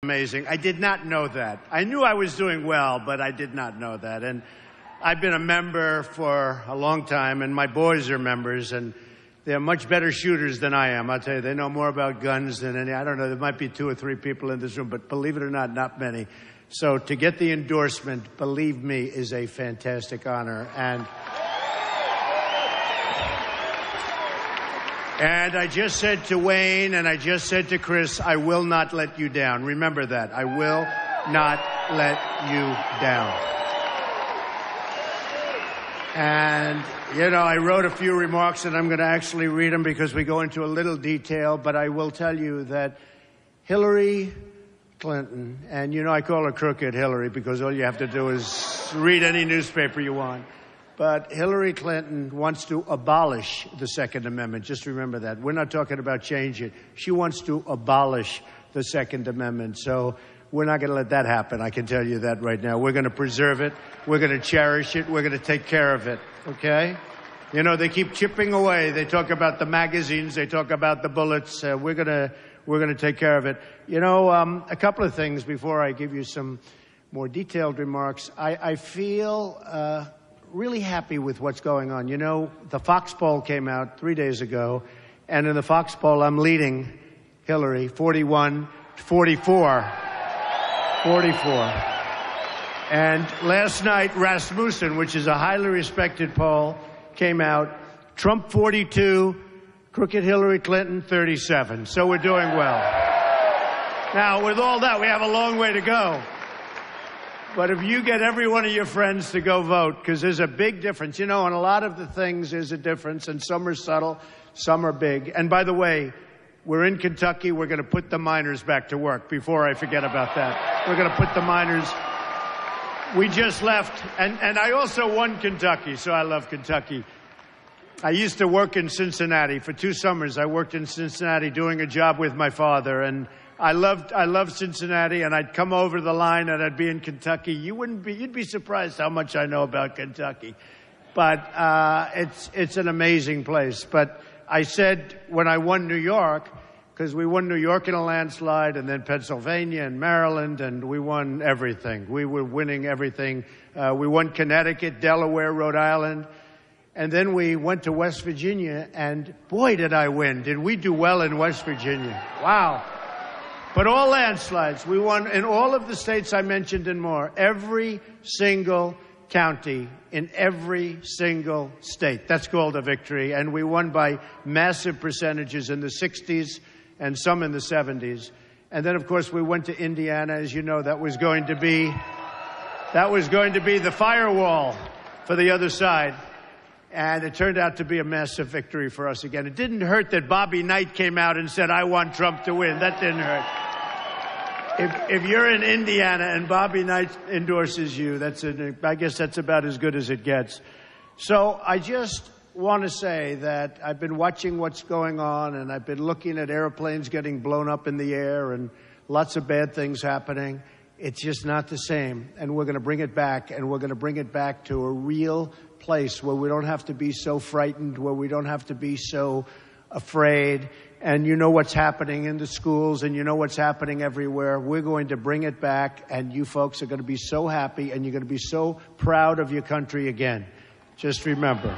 Amazing. I did not know that. I knew I was doing well, but I did not know that. And I've been a member for a long time, and my boys are members, and they're much better shooters than I am. I'll tell you, they know more about guns than any. I don't know, there might be 2 or 3 people in this room, but believe it or not, not many. So to get the endorsement, believe me, is a fantastic honor. And I just said to Wayne and I just said to Chris, I will not let you down. Remember that. I will not let you down. And, you know, I wrote a few remarks and I'm going to actually read them because we go into a little detail, but I will tell you that Hillary Clinton, and you know I call her Crooked Hillary because all you have to do is read any newspaper you want. But Hillary Clinton wants to abolish the Second Amendment. Just remember that. We're not talking about change it. She wants to abolish the Second Amendment. So we're not going to let that happen. I can tell you that right now. We're going to preserve it. We're going to cherish it. We're going to take care of it. Okay? You know, they keep chipping away. They talk about the magazines. They talk about the bullets. We're going to take care of it. You know, a couple of things before I give you some more detailed remarks. I feel really happy with what's going on. You know, the Fox poll came out 3 days ago, and in the Fox poll, I'm leading Hillary 41-44. 44. And last night, Rasmussen, which is a highly respected poll, came out. Trump 42, Crooked Hillary Clinton 37. So we're doing well. Now, with all that, we have a long way to go. But if you get every one of your friends to go vote, because there's a big difference. You know, on a lot of the things, there's a difference, and some are subtle, some are big. And by the way, we're in Kentucky. We're going to put the miners back to work before I forget about that. We're going to put the miners. We just left, and I also won Kentucky, so I love Kentucky. I used to work in Cincinnati. For 2 summers, I worked in Cincinnati doing a job with my father, and I loved Cincinnati, and I'd come over the line and I'd be in Kentucky. You'd be surprised how much I know about Kentucky. But it's an amazing place. But I said when I won New York, because we won New York in a landslide, and then Pennsylvania and Maryland, and we won everything. We were winning everything. We won Connecticut, Delaware, Rhode Island. And then we went to West Virginia, and boy, did I win. Did we do well in West Virginia. Wow. But all landslides. We won in all of the states I mentioned and more. Every single county in every single state. That's called a victory. And we won by massive percentages in the 60s and some in the 70s. And then, of course, we went to Indiana. As you know, that was going to be the firewall for the other side. And it turned out to be a massive victory for us again. It didn't hurt that Bobby Knight came out and said, I want Trump to win. That didn't hurt. If you're in Indiana and Bobby Knight endorses you, I guess that's about as good as it gets. So I just want to say that I've been watching what's going on, and I've been looking at airplanes getting blown up in the air and lots of bad things happening. It's just not the same. And we're going to bring it back, and we're going to bring it back to a real place where we don't have to be so frightened, where we don't have to be so afraid. And you know what's happening in the schools, and you know what's happening everywhere. We're going to bring it back, and you folks are going to be so happy, and you're going to be so proud of your country again. Just remember.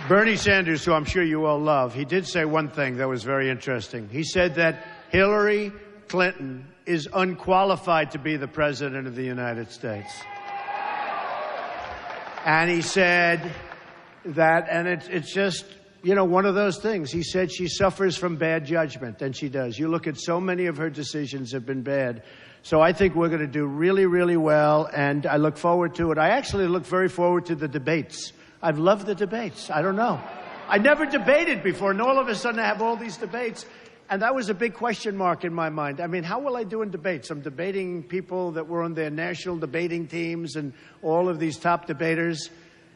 Bernie Sanders, who I'm sure you all love, he did say one thing that was very interesting. He said that Hillary Clinton is unqualified to be the president of the United States. And he said that, and it's just, you know, one of those things. He said she suffers from bad judgment, and she does. You look at so many of her decisions have been bad. So I think we're going to do really, really well, and I look forward to it. I actually look very forward to the debates. I've loved the debates. I don't know. I never debated before, and all of a sudden I have all these debates. And that was a big question mark in my mind. I mean, how will I do in debates? I'm debating people that were on their national debating teams and all of these top debaters.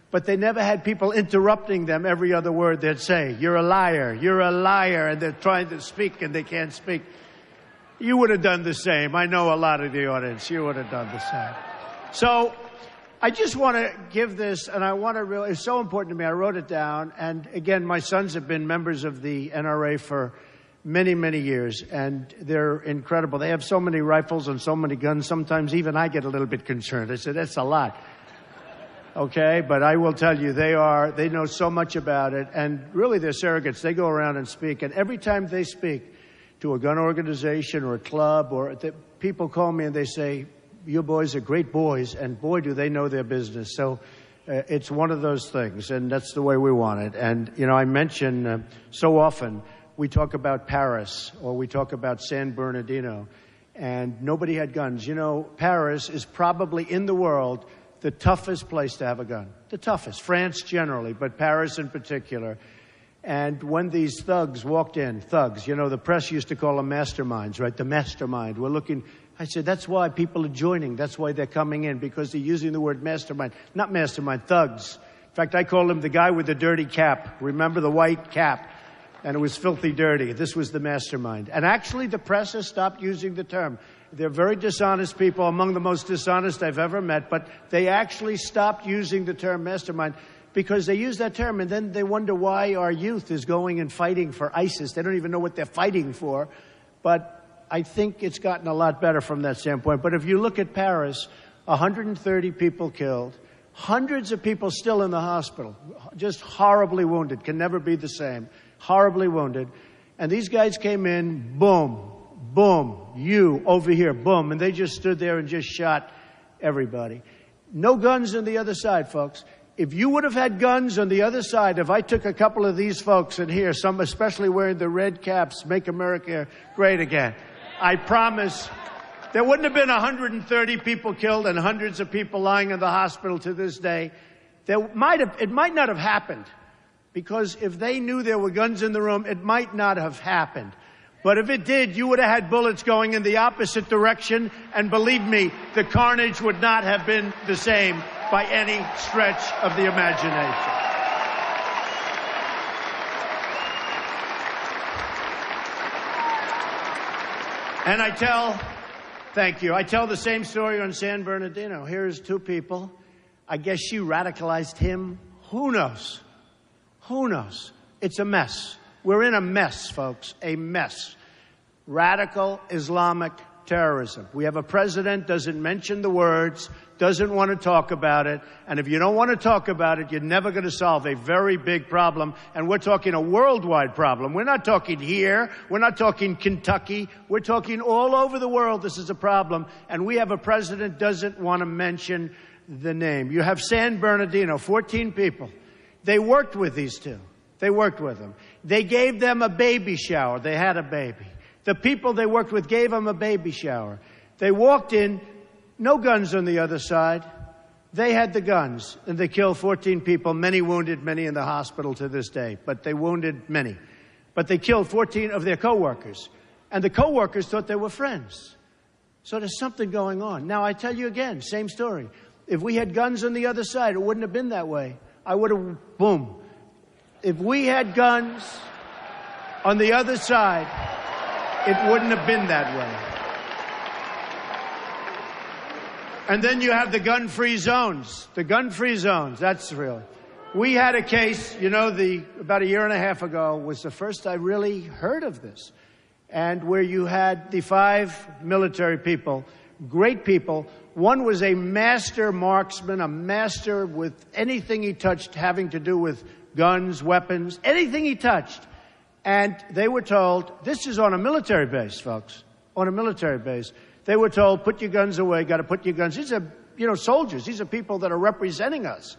But they never had people interrupting them every other word they'd say. You're a liar. You're a liar. And they're trying to speak and they can't speak. You would have done the same. I know a lot of the audience. You would have done the same. So I just want to give this, and I want to really, it's so important to me. I wrote it down. And again, my sons have been members of the NRA for many, many years, and they're incredible. They have so many rifles and so many guns. Sometimes even I get a little bit concerned. I say, that's a lot. Okay, but I will tell you, they know so much about it, and really they're surrogates. They go around and speak, and every time they speak to a gun organization or a club, or people call me and they say, your boys are great boys, and boy, do they know their business. So it's one of those things, and that's the way we want it. And, you know, I mention so often we talk about Paris or we talk about San Bernardino, and nobody had guns. You know, Paris is probably in the world the toughest place to have a gun. The toughest. France generally, but Paris in particular. And when these thugs walked in, thugs, you know, the press used to call them masterminds, right? The mastermind. We're looking, I said, that's why people are joining. That's why they're coming in, because they're using the word mastermind. Not mastermind, thugs. In fact, I called him the guy with the dirty cap. Remember the white cap? And it was filthy dirty. This was the mastermind. And actually, the press has stopped using the term. They're very dishonest people, among the most dishonest I've ever met, but they actually stopped using the term mastermind because they use that term and then they wonder why our youth is going and fighting for ISIS. They don't even know what they're fighting for. But I think it's gotten a lot better from that standpoint. But if you look at Paris, 130 people killed, hundreds of people still in the hospital, just horribly wounded, can never be the same, horribly wounded. And these guys came in, boom, boom, you over here, boom, and they just stood there and just shot everybody. No guns on the other side, folks. If you would have had guns on the other side, if I took a couple of these folks in here, some especially wearing the red caps, Make America Great Again, I promise there wouldn't have been 130 people killed and hundreds of people lying in the hospital to this day. It might not have happened, because if they knew there were guns in the room, it might not have happened. But if it did, you would have had bullets going in the opposite direction, and believe me, the carnage would not have been the same by any stretch of the imagination. And I tell the same story on San Bernardino. Here's two people. I guess she radicalized him. Who knows? Who knows? It's a mess. We're in a mess, folks, a mess. Radical Islamic terrorism. We have a president, doesn't mention the words, doesn't want to talk about it. And if you don't want to talk about it, you're never going to solve a very big problem. And we're talking a worldwide problem. We're not talking here. We're not talking Kentucky. We're talking all over the world. This is a problem. And we have a president doesn't want to mention the name. You have San Bernardino, 14 people. They worked with these two. They worked with them. They gave them a baby shower. They had a baby. The people they worked with gave them a baby shower. They walked in, no guns on the other side. They had the guns, and they killed 14 people, many wounded, many in the hospital to this day. But they wounded many. But they killed 14 of their coworkers. And the coworkers thought they were friends. So there's something going on. Now, I tell you again, same story. If we had guns on the other side, it wouldn't have been that way. I would have, boom. If we had guns on the other side, it wouldn't have been that way. And then you have the gun-free zones. The gun-free zones, that's real. We had a case, you know, about a year and a half ago was the first I really heard of this. And where you had the 5 military people, great people. One was a master marksman, a master with anything he touched having to do with guns, weapons, anything he touched. And they were told, this is on a military base, folks, on a military base. They were told, put your guns away, got to put your guns. These are, you know, soldiers. These are people that are representing us.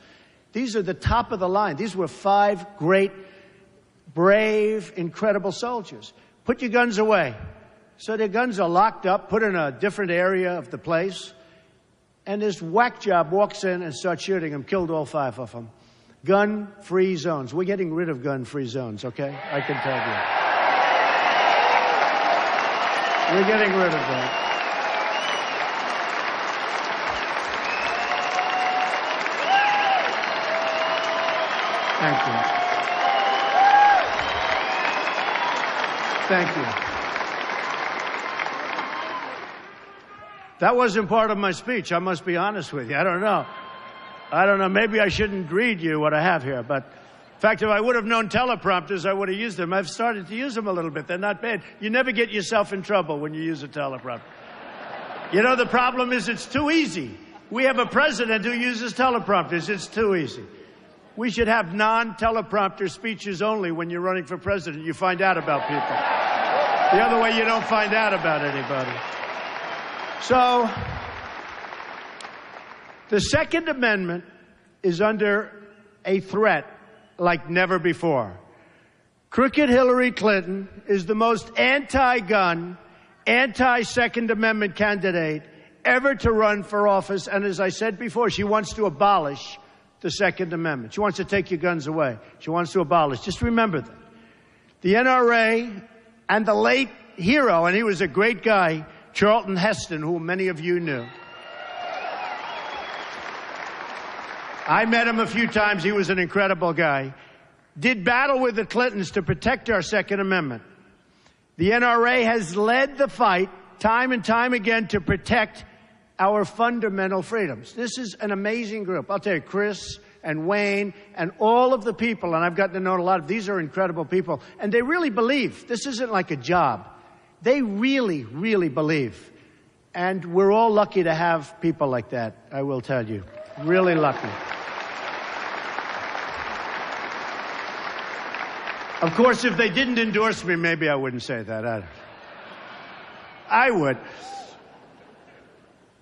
These are the top of the line. These were 5 great, brave, incredible soldiers. Put your guns away. So their guns are locked up, put in a different area of the place. And this whack job walks in and starts shooting them, killed all 5 of them. Gun-free zones. We're getting rid of gun-free zones, okay? I can tell you. We're getting rid of that. Thank you. Thank you. That wasn't part of my speech. I must be honest with you. I don't know. I don't know, maybe I shouldn't read you what I have here, but in fact, if I would have known teleprompters, I would have used them. I've started to use them a little bit. They're not bad. You never get yourself in trouble when you use a teleprompter. You know, the problem is it's too easy. We have a president who uses teleprompters. It's too easy. We should have non-teleprompter speeches only when you're running for president. You find out about people. The other way, you don't find out about anybody. So, the Second Amendment is under a threat like never before. Crooked Hillary Clinton is the most anti-gun, anti-Second Amendment candidate ever to run for office. And as I said before, she wants to abolish the Second Amendment. She wants to take your guns away. She wants to abolish. Just remember that. The NRA and the late hero, and he was a great guy, Charlton Heston, who many of you knew. I met him a few times. He was an incredible guy. Did battle with the Clintons to protect our Second Amendment. The NRA has led the fight time and time again to protect our fundamental freedoms. This is an amazing group. I'll tell you, Chris and Wayne and all of the people, and I've gotten to know a lot of these are incredible people, and they really believe. This isn't like a job. They really, really believe. And we're all lucky to have people like that, I will tell you. Really lucky. Of course, if they didn't endorse me, maybe I wouldn't say that. I would.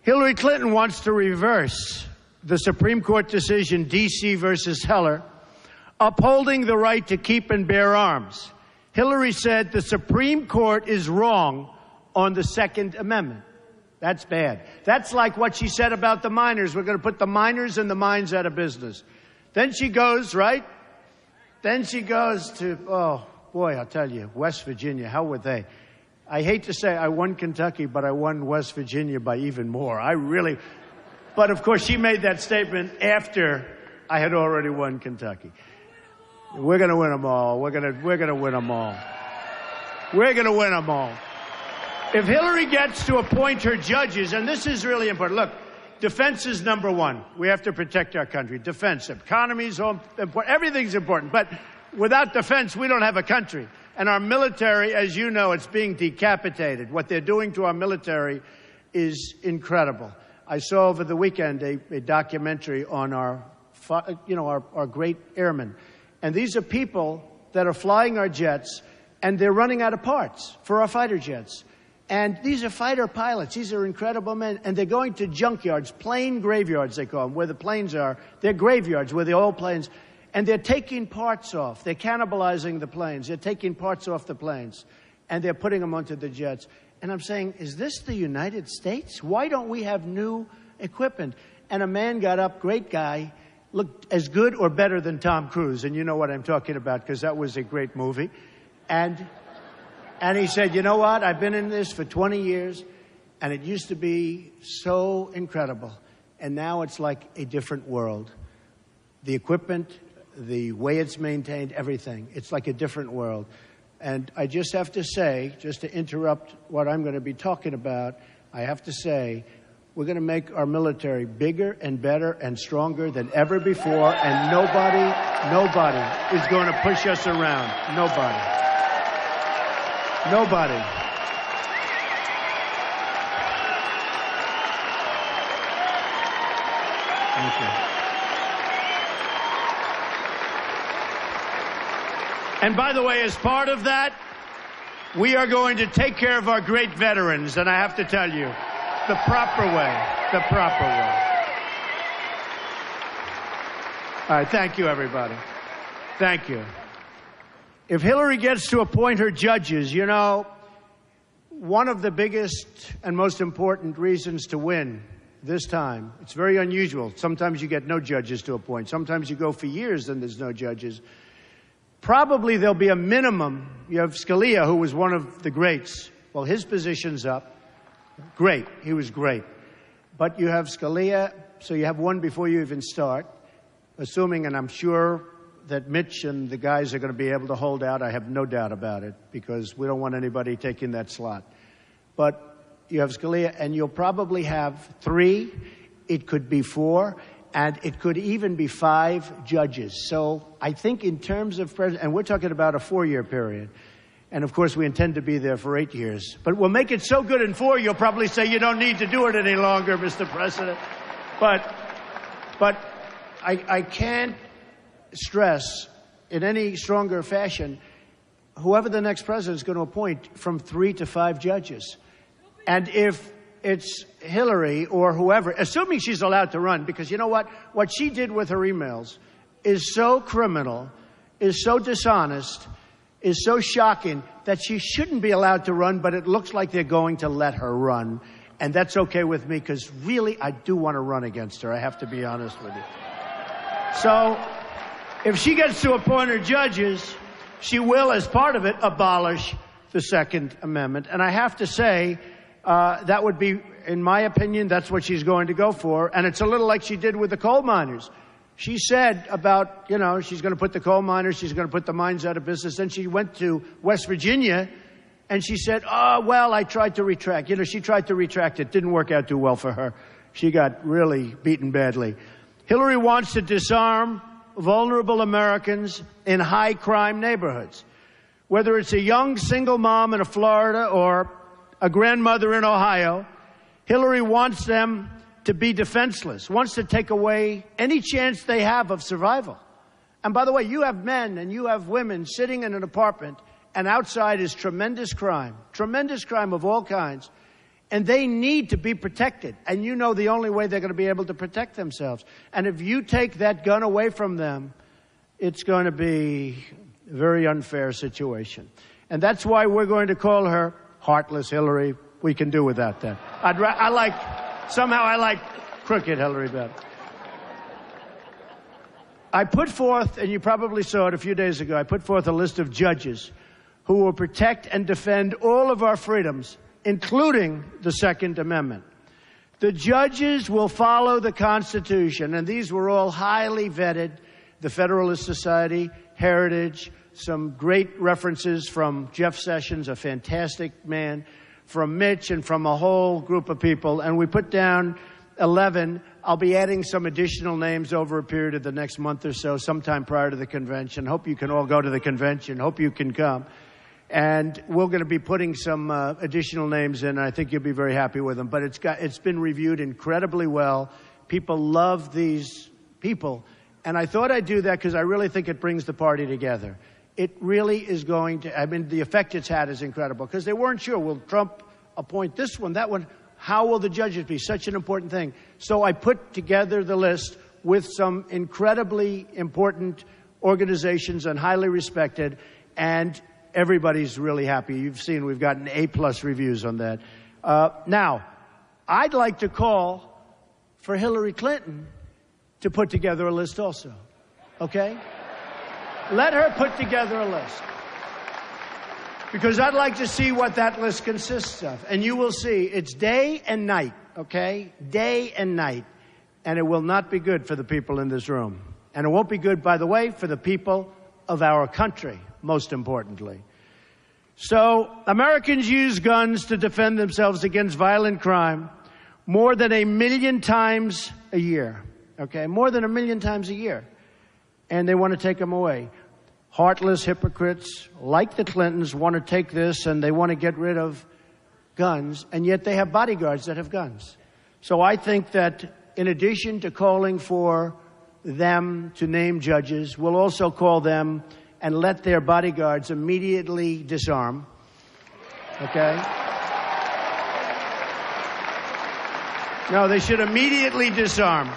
Hillary Clinton wants to reverse the Supreme Court decision, D.C. versus Heller, upholding the right to keep and bear arms. Hillary said the Supreme Court is wrong on the Second Amendment. That's bad. That's like what she said about the miners. We're going to put the miners and the mines out of business. Then she goes, right? Then she goes to, oh, boy, I'll tell you, West Virginia, how were they? I hate to say I won Kentucky, but I won West Virginia by even more. But of course, she made that statement after I had already won Kentucky. We're going to win them all. We're going to win them all. We're going to win them all. If Hillary gets to appoint her judges, and this is really important. Look, defense is number one. We have to protect our country. Defense, economy is important. Everything's important. But without defense, we don't have a country. And our military, as you know, it's being decapitated. What they're doing to our military is incredible. I saw over the weekend a documentary on our great airmen. And these are people that are flying our jets, and they're running out of parts for our fighter jets. And these are fighter pilots. These are incredible men. And they're going to junkyards, plane graveyards, they call them, where the planes are. They're graveyards where the old planes. And they're taking parts off. They're cannibalizing the planes. They're taking parts off the planes. And they're putting them onto the jets. And I'm saying, is this the United States? Why don't we have new equipment? And a man got up, great guy, looked as good or better than Tom Cruise. And you know what I'm talking about, because that was a great movie. And he said, you know what? I've been in this for 20 years, and it used to be so incredible. And now it's like a different world. The equipment, the way it's maintained, everything. It's like a different world. And I just have to say, just to interrupt what I'm going to be talking about, I have to say, we're going to make our military bigger and better and stronger than ever before, and nobody is going to push us around. Nobody. Thank you. And by the way, as part of that, we are going to take care of our great veterans, and I have to tell you, the proper way. All right, thank you, everybody. Thank you. If Hillary gets to appoint her judges, you know, one of the biggest and most important reasons to win this time, it's very unusual. Sometimes you get no judges to appoint. Sometimes you go for years and there's no judges. Probably there'll be a minimum. You have Scalia, who was one of the greats. Well, his position's up. Great. He was great. But you have Scalia, so you have one before you even start, assuming, and I'm sure that Mitch and the guys are going to be able to hold out. I have no doubt about it, because we don't want anybody taking that slot. But you have Scalia, and you'll probably have 3. It could be 4. And it could even be 5 judges. So I think in terms of president, and we're talking about a 4-year period. And of course, we intend to be there for 8 years. But we'll make it so good in 4, you'll probably say you don't need to do it any longer, Mr. President. But I can't stress in any stronger fashion, whoever the next president is going to appoint from 3 to 5 judges. And if it's Hillary or whoever, assuming she's allowed to run, because you know what? What she did with her emails is so criminal, is so dishonest, is so shocking that she shouldn't be allowed to run, but it looks like they're going to let her run. And that's okay with me, because really, I do want to run against her. I have to be honest with you. So if she gets to appoint her judges, she will, as part of it, abolish the Second Amendment. And I have to say, that would be, in my opinion, that's what she's going to go for. And it's a little like she did with the coal miners. She said about, she's going to put the coal miners, she's going to put the mines out of business. Then she went to West Virginia and she said, I tried to retract. She tried to retract. It didn't work out too well for her. She got really beaten badly. Hillary wants to disarm vulnerable Americans in high crime neighborhoods. Whether it's a young single mom in Florida or a grandmother in Ohio, Hillary wants them to be defenseless, wants to take away any chance they have of survival. And by the way, you have men and you have women sitting in an apartment, and outside is tremendous crime of all kinds, and they need to be protected. And you know the only way they're going to be able to protect themselves. And if you take that gun away from them, it's going to be a very unfair situation. And that's why we're going to call her Heartless Hillary. We can do without that. I like crooked Hillary better. I put forth, and you probably saw it a few days ago, I put forth a list of judges who will protect and defend all of our freedoms, including the Second Amendment. The judges will follow the Constitution, and these were all highly vetted. The Federalist Society, Heritage, some great references from Jeff Sessions, a fantastic man, from Mitch, and from a whole group of people. And we put down 11. I'll be adding some additional names over a period of the next month or so, sometime prior to the convention. Hope you can all go to the convention. Hope you can come. And we're going to be putting some additional names in. I think you'll be very happy with them. But it's been reviewed incredibly well. People love these people. And I thought I'd do that because I really think it brings the party together. It really is going to, the effect it's had is incredible. Because they weren't sure, will Trump appoint this one, that one? How will the judges be? Such an important thing. So I put together the list with some incredibly important organizations and highly respected, and everybody's really happy. You've seen we've gotten A+ reviews on that. Now, I'd like to call for Hillary Clinton to put together a list also, okay? Let her put together a list. Because I'd like to see what that list consists of. And you will see it's day and night, okay? Day and night. And it will not be good for the people in this room. And it won't be good, by the way, for the people of our country, most importantly. So Americans use guns to defend themselves against violent crime more than 1 million times a year, okay? More than 1 million times a year. And they want to take them away. Heartless hypocrites like the Clintons want to take this and they want to get rid of guns, and yet they have bodyguards that have guns. So I think that in addition to calling for them to name judges, we'll also call them and let their bodyguards immediately disarm. Okay? No, they should immediately disarm.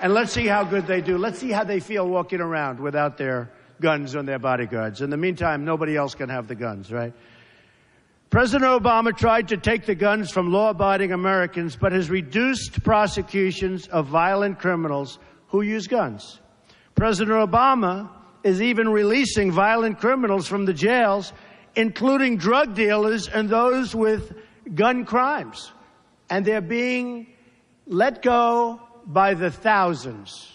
And let's see how good they do. Let's see how they feel walking around without their guns on their bodyguards. In the meantime, nobody else can have the guns, right? President Obama tried to take the guns from law-abiding Americans, but has reduced prosecutions of violent criminals who use guns. President Obama is even releasing violent criminals from the jails, including drug dealers and those with gun crimes. And they're being let go by the thousands,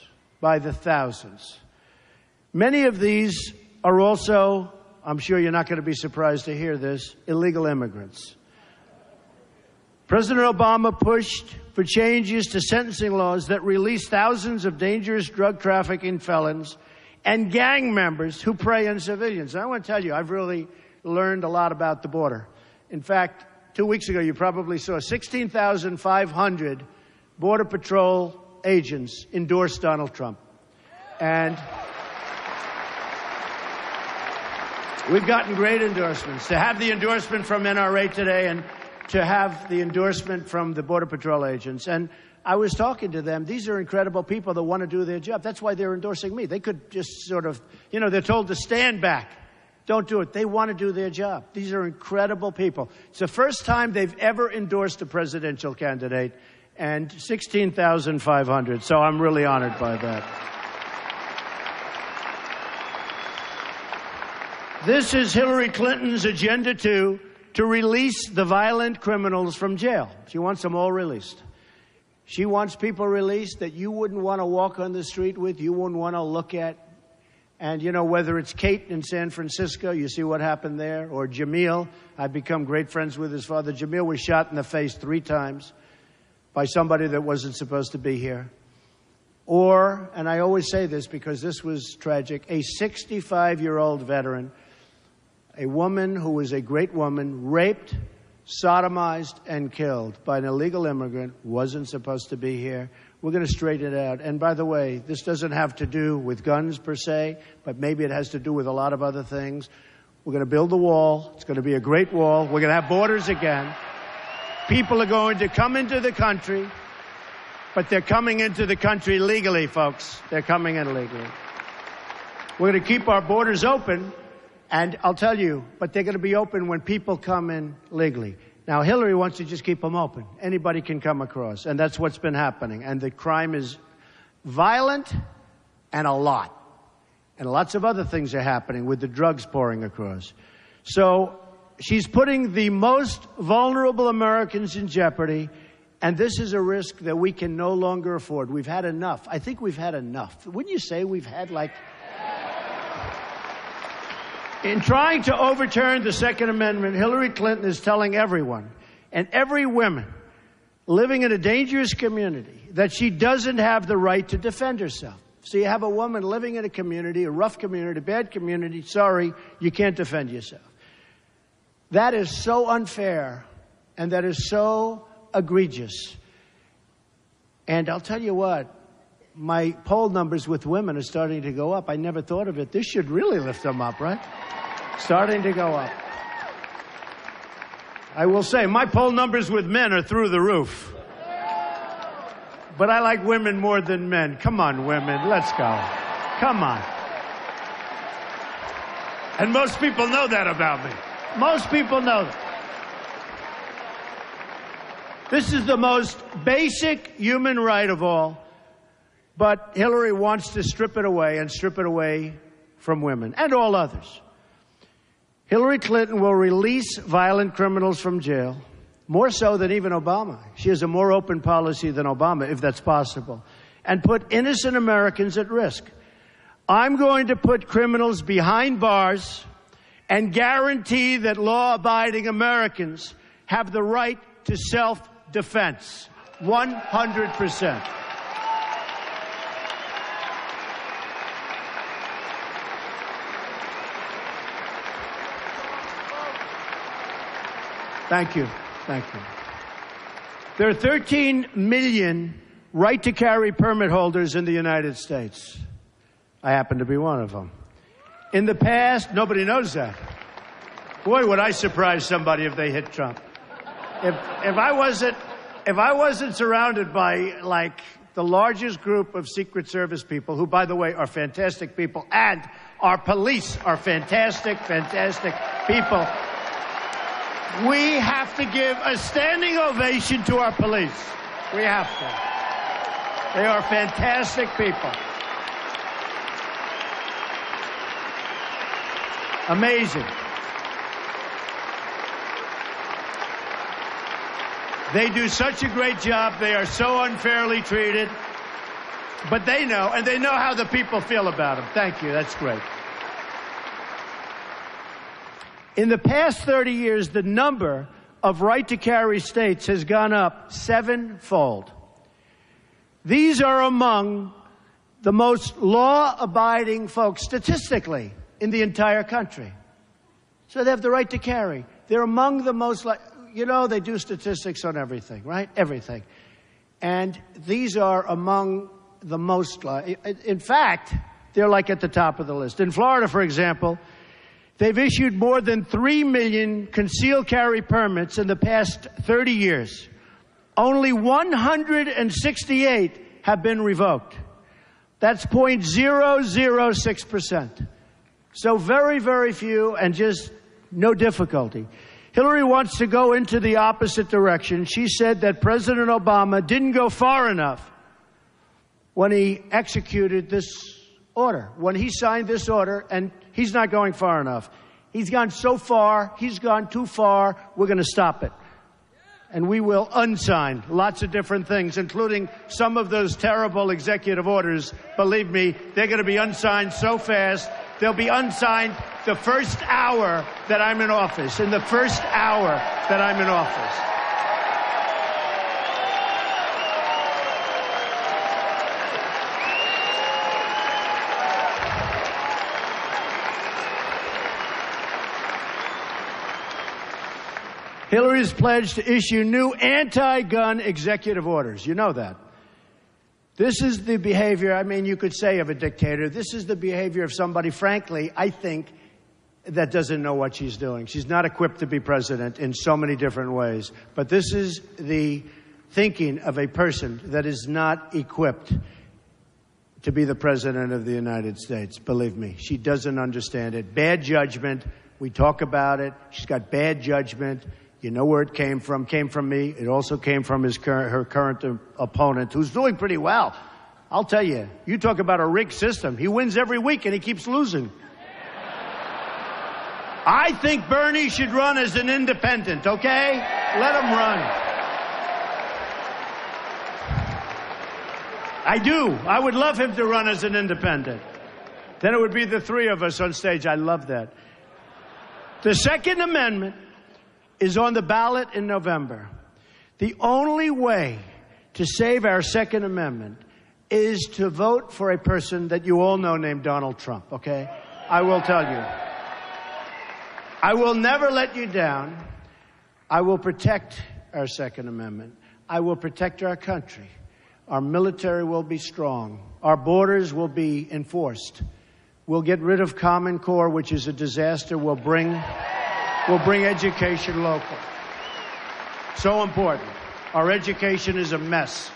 Many of these are also, I'm sure you're not going to be surprised to hear this, illegal immigrants. President Obama pushed for changes to sentencing laws that release thousands of dangerous drug trafficking felons and gang members who prey on civilians. And I want to tell you, I've really learned a lot about the border. In fact, 2 weeks ago, you probably saw 16,500 Border Patrol agents endorse Donald Trump. And we've gotten great endorsements. To have the endorsement from NRA today and to have the endorsement from the Border Patrol agents. And I was talking to them. These are incredible people that want to do their job. That's why they're endorsing me. They could just sort of, they're told to stand back. Don't do it. They want to do their job. These are incredible people. It's the first time they've ever endorsed a presidential candidate, and 16,500. So I'm really honored by that. This is Hillary Clinton's agenda, too, to release the violent criminals from jail. She wants them all released. She wants people released that you wouldn't want to walk on the street with, you wouldn't want to look at. And, whether it's Kate in San Francisco, you see what happened there, or Jamil. I've become great friends with his father. Jamil was shot in the face 3 times by somebody that wasn't supposed to be here. Or, and I always say this because this was tragic, a 65-year-old veteran, a woman who was a great woman, raped, sodomized, and killed by an illegal immigrant, wasn't supposed to be here. We're going to straighten it out. And by the way, this doesn't have to do with guns per se, but maybe it has to do with a lot of other things. We're going to build a wall. It's going to be a great wall. We're going to have borders again. People are going to come into the country, but they're coming into the country legally, folks. They're coming in legally. We're going to keep our borders open, and I'll tell you, but they're going to be open when people come in legally. Now, Hillary wants to just keep them open. Anybody can come across, and that's what's been happening. And the crime is violent and a lot. And lots of other things are happening with the drugs pouring across. So she's putting the most vulnerable Americans in jeopardy, and this is a risk that we can no longer afford. We've had enough. I think we've had enough. Wouldn't you say we've had, In trying to overturn the Second Amendment, Hillary Clinton is telling everyone, and every woman living in a dangerous community, that she doesn't have the right to defend herself. So you have a woman living in a community, a rough community, a bad community, sorry, you can't defend yourself. That is so unfair, and that is so egregious. And I'll tell you what, my poll numbers with women are starting to go up. I never thought of it. This should really lift them up, right? Starting to go up. I will say, my poll numbers with men are through the roof. But I like women more than men. Come on, women, let's go. Come on. And most people know that about me. Most people know that. This is the most basic human right of all. But Hillary wants to strip it away, and strip it away from women and all others. Hillary Clinton will release violent criminals from jail, more so than even Obama. She has a more open policy than Obama, if that's possible, and put innocent Americans at risk. I'm going to put criminals behind bars and guarantee that law-abiding Americans have the right to self-defense. 100%. Thank you. Thank you. There are 13 million right-to-carry permit holders in the United States. I happen to be one of them. In the past, nobody knows that. Boy, would I surprise somebody if they hit Trump. If I wasn't surrounded by, the largest group of Secret Service people, who, by the way, are fantastic people, and our police are fantastic, fantastic people. We have to give a standing ovation to our police. We have to. They are fantastic people. Amazing. They do such a great job. They are so unfairly treated. But they know, and they know how the people feel about them. Thank you. That's great. In the past 30 years, the number of right-to-carry states has gone up 7-fold. These are among the most law-abiding folks statistically in the entire country. So they have the right to carry. They're among the most, they do statistics on everything, right? Everything. And these are among the most, in fact, they're like at the top of the list. In Florida, for example, they've issued more than 3 million concealed carry permits in the past 30 years. Only 168 have been revoked. That's 0.006%. So very, very few and just no difficulty. Hillary wants to go into the opposite direction. She said that President Obama didn't go far enough when he executed this order, when he signed this order, and he's not going far enough. He's gone so far, he's gone too far, we're going to stop it. And we will unsign lots of different things, including some of those terrible executive orders. Believe me, they're going to be unsigned so fast, they'll be unsigned the first hour that I'm in office, in the first hour that I'm in office. Hillary's pledged to issue new anti-gun executive orders. You know that. This is the behavior, you could say, of a dictator. This is the behavior of somebody, frankly, I think, that doesn't know what she's doing. She's not equipped to be president in so many different ways. But this is the thinking of a person that is not equipped to be the president of the United States. Believe me, she doesn't understand it. Bad judgment. We talk about it. She's got bad judgment. You know where it came from. Came from me. It also came from her current opponent, who's doing pretty well. I'll tell you, you talk about a rigged system. He wins every week and he keeps losing. I think Bernie should run as an independent, okay? Let him run. I do. I would love him to run as an independent. Then it would be the three of us on stage. I love that. The Second Amendment is on the ballot in November. The only way to save our Second Amendment is to vote for a person that you all know named Donald Trump, okay? I will tell you. I will never let you down. I will protect our Second Amendment. I will protect our country. Our military will be strong. Our borders will be enforced. We'll get rid of Common Core, which is a disaster. We'll bring education local. So important. Our education is a mess.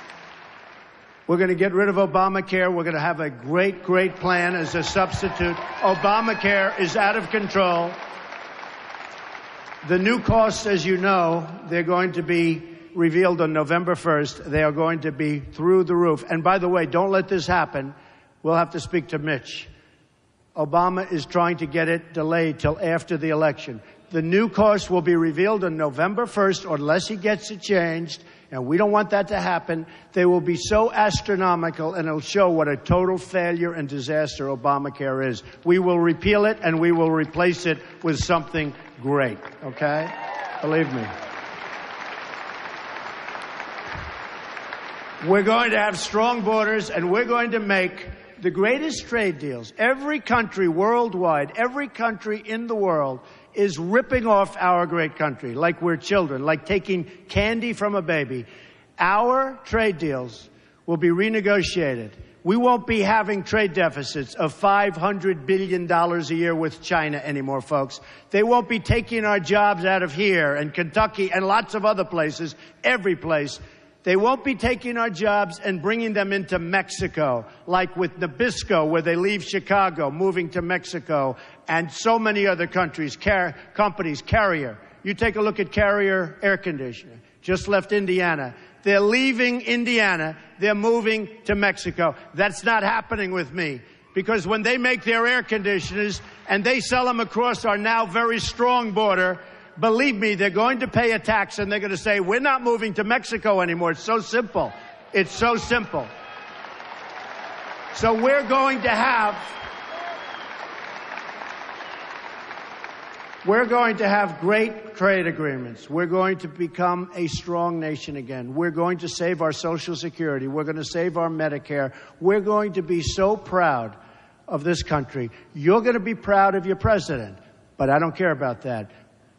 We're going to get rid of Obamacare. We're going to have a great, great plan as a substitute. Obamacare is out of control. The new costs, as you know, they're going to be revealed on November 1st. They are going to be through the roof. And by the way, don't let this happen. We'll have to speak to Mitch. Obama is trying to get it delayed till after the election. The new costs will be revealed on November 1st, unless he gets it changed, and we don't want that to happen. They will be so astronomical, and it'll show what a total failure and disaster Obamacare is. We will repeal it, and we will replace it with something great, okay? Believe me. We're going to have strong borders, and we're going to make the greatest trade deals. Every country worldwide, every country in the world is ripping off our great country like we're children, like taking candy from a baby. Our trade deals will be renegotiated. We won't be having trade deficits of $500 billion a year with China anymore, folks. They won't be taking our jobs out of here and Kentucky and lots of other places, every place. They won't be taking our jobs and bringing them into Mexico, like with Nabisco, where they leave Chicago, moving to Mexico, and so many other countries, companies, Carrier. You take a look at Carrier Air Conditioner, just left Indiana. They're leaving Indiana. They're moving to Mexico. That's not happening with me, because when they make their air conditioners and they sell them across our now very strong border, believe me, they're going to pay a tax, and they're going to say, we're not moving to Mexico anymore. It's so simple. It's so simple. So we're going to have We're going to have great trade agreements. We're going to become a strong nation again. We're going to save our Social Security. We're going to save our Medicare. We're going to be so proud of this country. You're going to be proud of your president, but I don't care about that.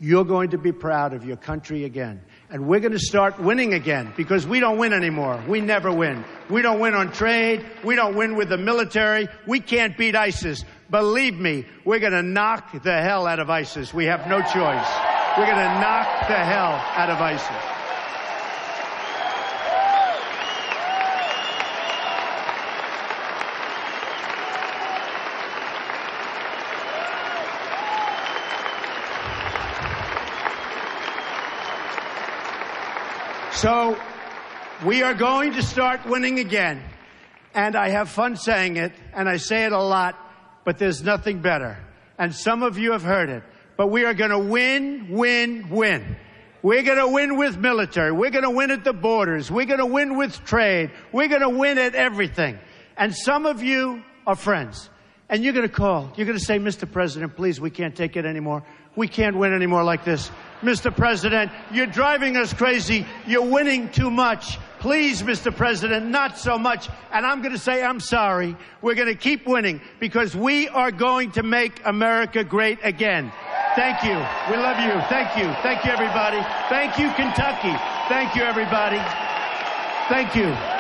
You're going to be proud of your country again. And we're going to start winning again, because we don't win anymore. We never win. We don't win on trade. We don't win with the military. We can't beat ISIS. Believe me, we're going to knock the hell out of ISIS. We have no choice. We're going to knock the hell out of ISIS. So we are going to start winning again. And I have fun saying it, and I say it a lot, but there's nothing better. And some of you have heard it. But we are going to win, win, win. We're going to win with military. We're going to win at the borders. We're going to win with trade. We're going to win at everything. And some of you are friends. And you're going to call. You're going to say, Mr. President, please, we can't take it anymore. We can't win anymore like this. Mr. President, you're driving us crazy. You're winning too much. Please, Mr. President, not so much. And I'm going to say, I'm sorry. We're going to keep winning, because we are going to make America great again. Thank you. We love you. Thank you. Thank you, everybody. Thank you, Kentucky. Thank you, everybody. Thank you.